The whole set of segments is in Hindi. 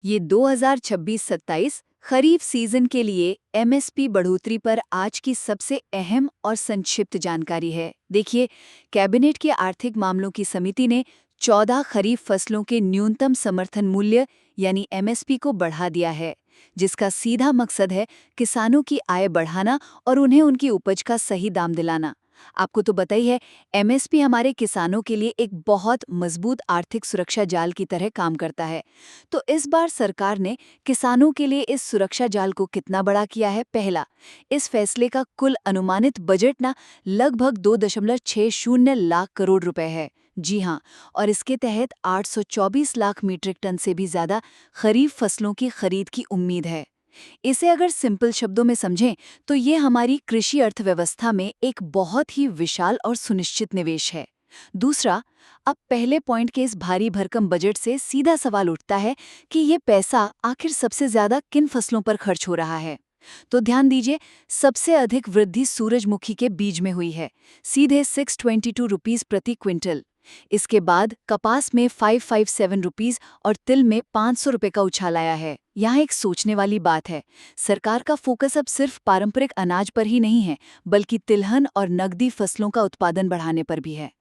ये 2026-27 खरीफ सीजन के लिए एमएसपी बढ़ोतरी पर आज की सबसे अहम और संक्षिप्त जानकारी है। देखिए, कैबिनेट की आर्थिक मामलों की समिति ने 14 खरीफ फसलों के न्यूनतम समर्थन मूल्य यानी एमएसपी को बढ़ा दिया है, जिसका सीधा मकसद है किसानों की आय बढ़ाना और उन्हें उनकी उपज का सही दाम दिलाना। आपको तो पता ही है, एमएसपी हमारे किसानों के लिए एक बहुत मजबूत आर्थिक सुरक्षा जाल की तरह काम करता है। तो इस बार सरकार ने किसानों के लिए इस सुरक्षा जाल को कितना बड़ा किया है? पहला, इस फैसले का कुल अनुमानित बजट लगभग 2.60 लाख करोड़ रुपए है। जी हाँ, और इसके तहत 824 लाख मीट्रिक टन से भी ज्यादा खरीफ फसलों की खरीद की उम्मीद है। इसे अगर सिंपल शब्दों में समझें तो ये हमारी कृषि अर्थव्यवस्था में एक बहुत ही विशाल और सुनिश्चित निवेश है। दूसरा, अब पहले पॉइंट के इस भारी भरकम बजट से सीधा सवाल उठता है कि ये पैसा आखिर सबसे ज्यादा किन फसलों पर खर्च हो रहा है। तो ध्यान दीजिए, सबसे अधिक वृद्धि सूरजमुखी के बीज में हुई है, सीधे 622 रुपीस प्रति क्विंटल। इसके बाद कपास में 557 रुपीस और तिल में 500 रुपए का उछाल आया है। यहाँ एक सोचने वाली बात है, सरकार का फोकस अब सिर्फ पारंपरिक अनाज पर ही नहीं है, बल्कि तिलहन और नकदी फसलों का उत्पादन बढ़ाने पर भी है।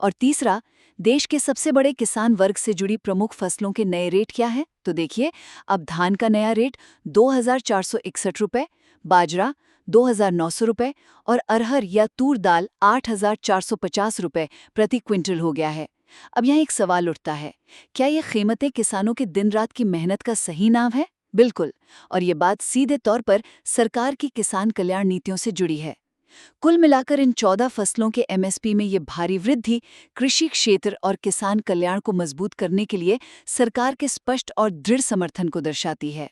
और तीसरा, देश के सबसे बड़े किसान वर्ग से जुड़ी प्रमुख फसलों के नए रेट क्या है? तो देखिए, अब धान का नया रेट 2,461 रुपए, बाजरा 2,900 रुपए और अरहर या तूर दाल 8,450 रुपए प्रति क्विंटल हो गया है। अब यहाँ एक सवाल उठता है, क्या ये कीमतें किसानों के दिन रात की मेहनत का सही नाम है? बिल्कुल, और ये बात सीधे तौर पर सरकार की किसान कल्याण नीतियों से जुड़ी है। कुल मिलाकर इन 14 फसलों के एमएसपी में ये भारी वृद्धि कृषि क्षेत्र और किसान कल्याण को मजबूत करने के लिए सरकार के स्पष्ट और दृढ़ समर्थन को दर्शाती है।